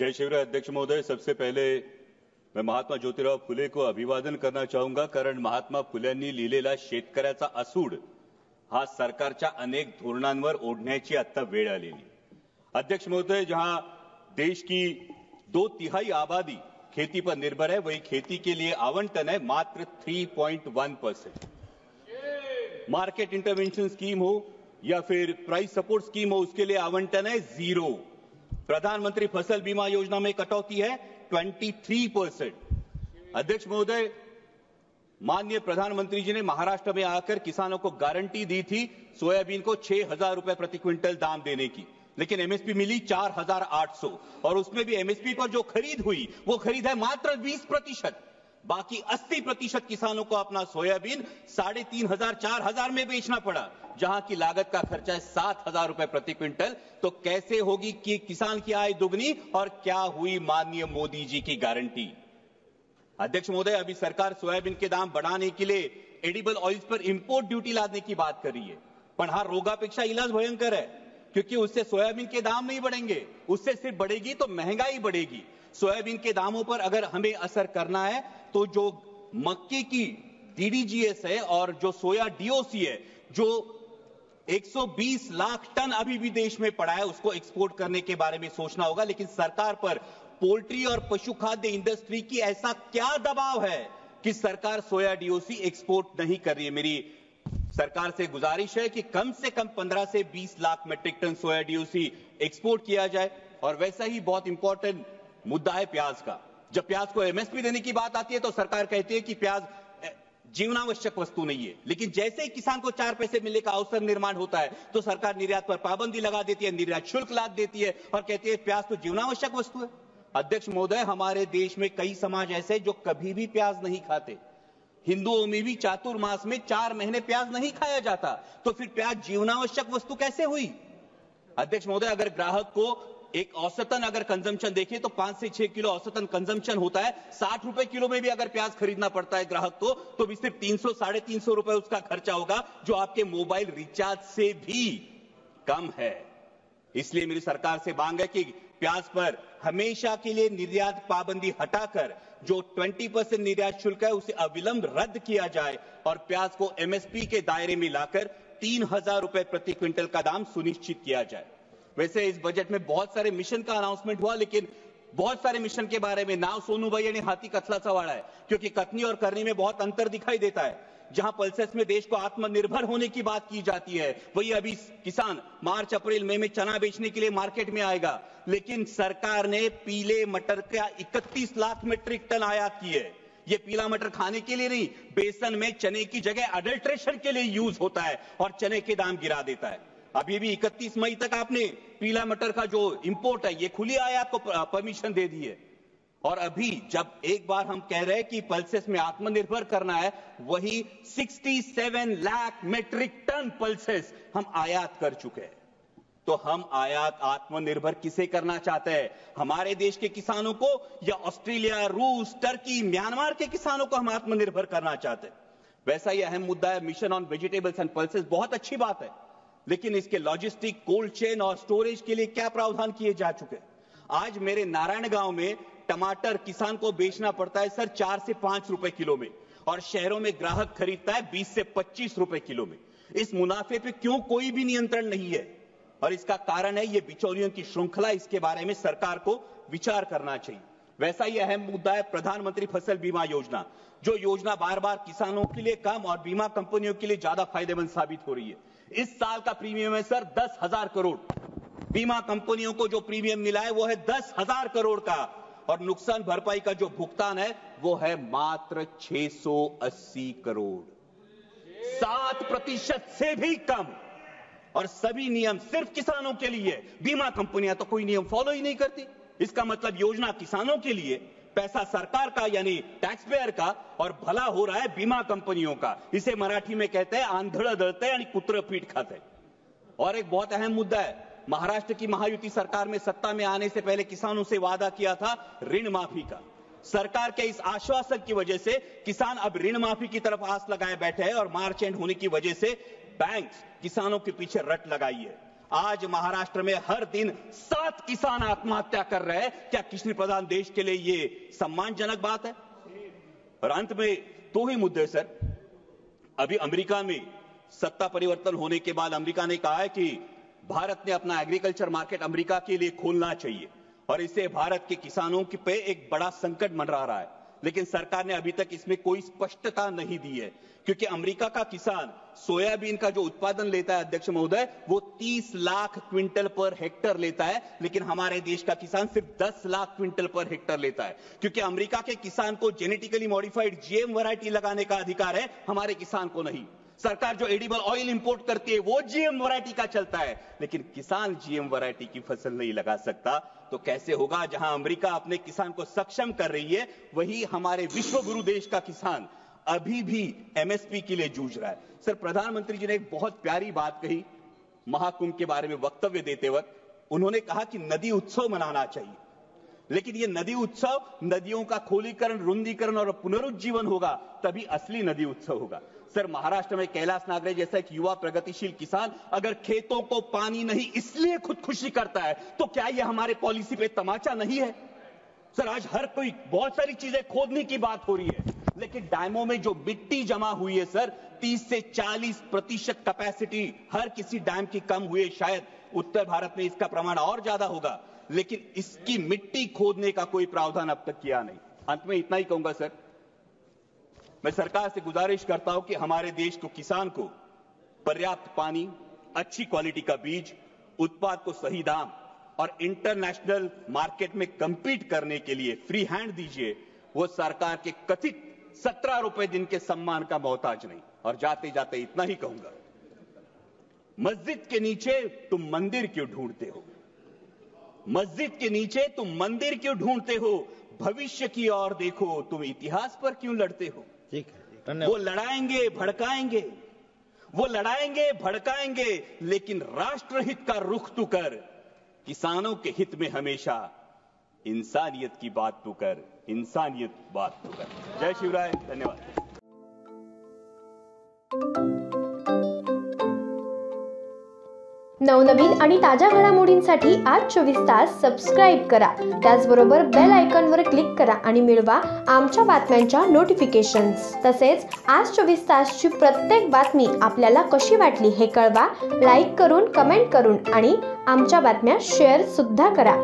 जय शिवराय अध्यक्ष महोदय, सबसे पहले मैं महात्मा ज्योतिराव फुले को अभिवादन करना चाहूंगा, कारण महात्मा फुल्यांनी लिहिलेला शेतकऱ्याचा असूड हा सरकारच्या अनेक धोरणांवर ओढण्याची आता वेळ आलेली। अध्यक्ष महोदय, जहां देश की 2/3 आबादी खेती पर निर्भर है, वही खेती के लिए आवंटन है मात्र 3.1%। मार्केट इंटरवेंशन स्कीम हो या फिर प्राइस सपोर्ट स्कीम हो, उसके लिए आवंटन है 0। प्रधानमंत्री फसल बीमा योजना में कटौती है 23%। अध्यक्ष महोदय, माननीय प्रधानमंत्री जी ने महाराष्ट्र में आकर किसानों को गारंटी दी थी सोयाबीन को 6,000 रुपए प्रति क्विंटल दाम देने की, लेकिन एमएसपी मिली 4,800 और उसमें भी एमएसपी पर जो खरीद हुई वो खरीद है मात्र 20%। बाकी 80% किसानों को अपना सोयाबीन 3,500 4,000 में बेचना पड़ा, जहां की लागत का खर्चा है 7,000 रुपए प्रति क्विंटल। तो कैसे होगी कि किसान की आय दुगनी, और क्या हुई माननीय मोदी जी की गारंटी? अध्यक्ष महोदय, अभी सरकार सोयाबीन के दाम बढ़ाने के लिए एडिबल ऑयल्स पर इंपोर्ट ड्यूटी लादने की बात कर रही है, पण हा रोगापेक्षा इलाज भयंकर है, क्योंकि उससे सोयाबीन के दाम नहीं बढ़ेंगे, उससे सिर्फ बढ़ेगी तो महंगाई बढ़ेगी। सोयाबीन के दामों पर अगर हमें असर करना है तो जो मक्के की डीडीजीएस है और जो सोया डीओसी है, जो 120 लाख टन अभी भी देश में पड़ा है, उसको एक्सपोर्ट करने के बारे में सोचना होगा। लेकिन सरकार पर पोल्ट्री और पशु खाद्य इंडस्ट्री की ऐसा क्या दबाव है कि सरकार सोया डीओसी एक्सपोर्ट नहीं कर रही है? मेरी सरकार से गुजारिश है कि कम से कम 15 से 20 लाख मैट्रिक टन सोया डीओसी एक्सपोर्ट किया जाए। और वैसा ही बहुत इंपॉर्टेंट मुद्दा है प्याज का। जब प्याज को एमएसपी देने की बात आती है तो सरकार कहती है कि प्याज जीवनावश्यक वस्तु नहीं है, लेकिन जैसे ही किसान को 4 पैसे मिलने का अवसर निर्माण होता है तो सरकार निर्यात पर पाबंदी लगा देती है, निर्यात शुल्क लाद देती है और कहती है प्याज तो जीवनावश्यक वस्तु है। अध्यक्ष महोदय, हमारे देश में कई समाज ऐसे जो कभी भी प्याज नहीं खाते। हिंदुओं में भी चातुर्मास में 4 महीने प्याज नहीं खाया जाता, तो फिर प्याज जीवनावश्यक वस्तु कैसे हुई? अध्यक्ष महोदय, अगर ग्राहक को एक औसतन अगर कंजम्पशन देखें तो 5 से 6 किलो औसतन कंजम्पशन होता है। 60 रुपए किलो में भी अगर प्याज खरीदना पड़ता है ग्राहक को, तो भी सिर्फ 300 350 रुपए उसका खर्चा होगा, जो आपके मोबाइल रिचार्ज से भी कम है। इसलिए मेरी सरकार से मांग है कि प्याज पर हमेशा के लिए निर्यात पाबंदी हटाकर जो 20% निर्यात शुल्क है उसे अविलंब रद्द किया जाए और प्याज को एमएसपी के दायरे में लाकर 3,000 रुपए प्रति क्विंटल का दाम सुनिश्चित किया जाए। वैसे इस बजट में बहुत सारे मिशन का अनाउंसमेंट हुआ, लेकिन बहुत सारे मिशन के बारे में नाव सोनू भाई ने हाथी कथला सवाड़ा है, क्योंकि कथनी और करनी में बहुत अंतर दिखाई देता है। जहां पल्सेस में देश को आत्मनिर्भर होने की बात की जाती है, वही अभी किसान मार्च अप्रैल मई में चना बेचने के लिए मार्केट में आएगा, लेकिन सरकार ने पीले मटर का 31 लाख मीट्रिक टन आयात की है। ये पीला मटर खाने के लिए नहीं, बेसन में चने की जगह अडल्ट्रेशन के लिए यूज होता है और चने के दाम गिरा देता है। अभी भी 31 मई तक आपने पीला मटर का जो इंपोर्ट है, ये खुली आयात को परमिशन दे दी है। और अभी जब एक बार हम कह रहे हैं कि पल्सेस में आत्मनिर्भर करना है, वही 67 लाख मीट्रिक टन पल्सेस हम आयात कर चुके हैं। तो हम आयात आत्मनिर्भर किसे करना चाहते हैं? हमारे देश के किसानों को, या ऑस्ट्रेलिया, रूस, टर्की, म्यांमार के किसानों को हम आत्मनिर्भर करना चाहते हैं? वैसा ही अहम मुद्दा है mission on vegetables and pulses. बहुत अच्छी बात है, लेकिन इसके लॉजिस्टिक, कोल्ड चेन और स्टोरेज के लिए क्या प्रावधान किए जा चुके हैं? आज मेरे नारायण गांव में टमाटर किसान को बेचना पड़ता है सर 4 से 5 रुपए किलो में, और शहरों में ग्राहक खरीदता है 20 से 25 रुपए किलो में। इस मुनाफे पे क्यों कोई भी नियंत्रण नहीं है? और इसका कारण है ये बिचौलियों की श्रृंखला। इसके बारे में सरकार को विचार करना चाहिए। वैसा ही अहम मुद्दा है प्रधानमंत्री फसल बीमा योजना, जो योजना बार बार किसानों के लिए कम और बीमा कंपनियों के लिए ज्यादा फायदेमंद साबित हो रही है। इस साल का प्रीमियम है सर 10,000 करोड़। बीमा कंपनियों को जो प्रीमियम मिला है वो है 10,000 करोड़ का, और नुकसान भरपाई का जो भुगतान है वो है मात्र 680 करोड़, 7% से भी कम। और सभी नियम सिर्फ किसानों के लिए। बीमा कंपनियां तो कोई नियम फॉलो ही नहीं करती। इसका मतलब योजना किसानों के लिए, पैसा सरकार का यानी टैक्स पेयर का, और भला हो रहा है बीमा कंपनियों का। इसे मराठी में कहते हैं आंधळ दळते आणि कुत्र पीठ खाते। और एक बहुत अहम मुद्दा है, महाराष्ट्र की महायुति सरकार में सत्ता में आने से पहले किसानों से वादा किया था ऋण माफी का। सरकार के इस आश्वासन की वजह से किसान अब ऋण माफी की तरफ आस लगाए बैठे हैं, और मार्च एंड होने की वजह से बैंक किसानों के पीछे रट लगाई है। आज महाराष्ट्र में हर दिन 7 किसान आत्महत्या कर रहे हैं। क्या कृषि प्रधान देश के लिए ये सम्मानजनक बात है? और अंत में 2 ही मुद्दे सर। अभी अमेरिका में सत्ता परिवर्तन होने के बाद अमेरिका ने कहा है कि भारत ने अपना एग्रीकल्चर मार्केट अमेरिका के लिए खोलना चाहिए और इससे भारत के किसानों के पे एक बड़ा संकट मंडरा रहा है। लेकिन सरकार ने अभी तक इसमें कोई स्पष्टता नहीं दी है, क्योंकि अमेरिका का किसान सोयाबीन का जो उत्पादन लेता है अध्यक्ष महोदय, वो 30 लाख क्विंटल पर हेक्टर लेता है, लेकिन हमारे देश का किसान सिर्फ 10 लाख क्विंटल पर हेक्टर लेता है। क्योंकि अमेरिका के किसान को जेनेटिकली मॉडिफाइड जीएम वैरायटी लगाने का अधिकार है, हमारे किसान को नहीं। सरकार जो एडिबल ऑयल इंपोर्ट करती है वो जीएम वैरायटी का चलता है, लेकिन किसान जीएम वैरायटी की फसल नहीं लगा सकता। तो कैसे होगा? जहां अमेरिका अपने किसान को सक्षम कर रही है, वही हमारे विश्व गुरु देश का किसान अभी भी एमएसपी के लिए जूझ रहा है। सर, प्रधानमंत्री जी ने एक बहुत प्यारी बात कही महाकुंभ के बारे में वक्तव्य देते वक्त। उन्होंने कहा कि नदी उत्सव मनाना चाहिए, लेकिन ये नदी उत्सव नदियों का खोलीकरण, रुंदीकरण और पुनरुज्जीवन होगा, तभी असली नदी उत्सव होगा। सर, महाराष्ट्र में कैलाश नागरे जैसा एक युवा प्रगतिशील किसान अगर खेतों को पानी नहीं इसलिए खुदकुशी करता है, तो क्या ये हमारे पॉलिसी पे तमाचा नहीं है? सर, आज हर कोई बहुत सारी चीजें खोदने की बात हो रही है, लेकिन डैमों में जो मिट्टी जमा हुई है सर, 30 से 40% कैपेसिटी हर किसी डैम की कम हुई है। शायद उत्तर भारत में इसका प्रमाण और ज्यादा होगा, लेकिन इसकी मिट्टी खोदने का कोई प्रावधान अब तक किया नहीं। अंत में इतना ही कहूंगा सर, मैं सरकार से गुजारिश करता हूं कि हमारे देश को, किसान को पर्याप्त पानी, अच्छी क्वालिटी का बीज, उत्पाद को सही दाम और इंटरनेशनल मार्केट में कंपीट करने के लिए फ्री हैंड दीजिए। वो सरकार के कथित 17 रुपए दिन के सम्मान का मोहताज नहीं। और जाते जाते इतना ही कहूंगा, मस्जिद के नीचे तुम मंदिर क्यों ढूंढते हो? मस्जिद के नीचे तुम मंदिर क्यों ढूंढते हो? भविष्य की ओर देखो, तुम इतिहास पर क्यों लड़ते हो? ठीक है, धन्यवाद। वो लड़ाएंगे भड़काएंगे, वो लड़ाएंगे भड़काएंगे, लेकिन राष्ट्रहित का रुख तू कर, किसानों के हित में हमेशा इंसानियत की बात तू कर, इंसानियत बात तू कर। जय शिवराय, धन्यवाद। नवनवीन आणि ताज्या घडामोडींसाठी आज 24 तास सबस्क्राईब करा। त्याचबरोबर बेल आयकॉनवर क्लिक करा आणि मिळवा आमच्या बातम्यांच्या नोटिफिकेशन्स। तसेच आज 24 तासची प्रत्येक बातमी आपल्याला कशी वाटली हे कळवा, लाईक करून, कमेंट करून आणि आमच्या बातम्या शेअर सुद्धा करा।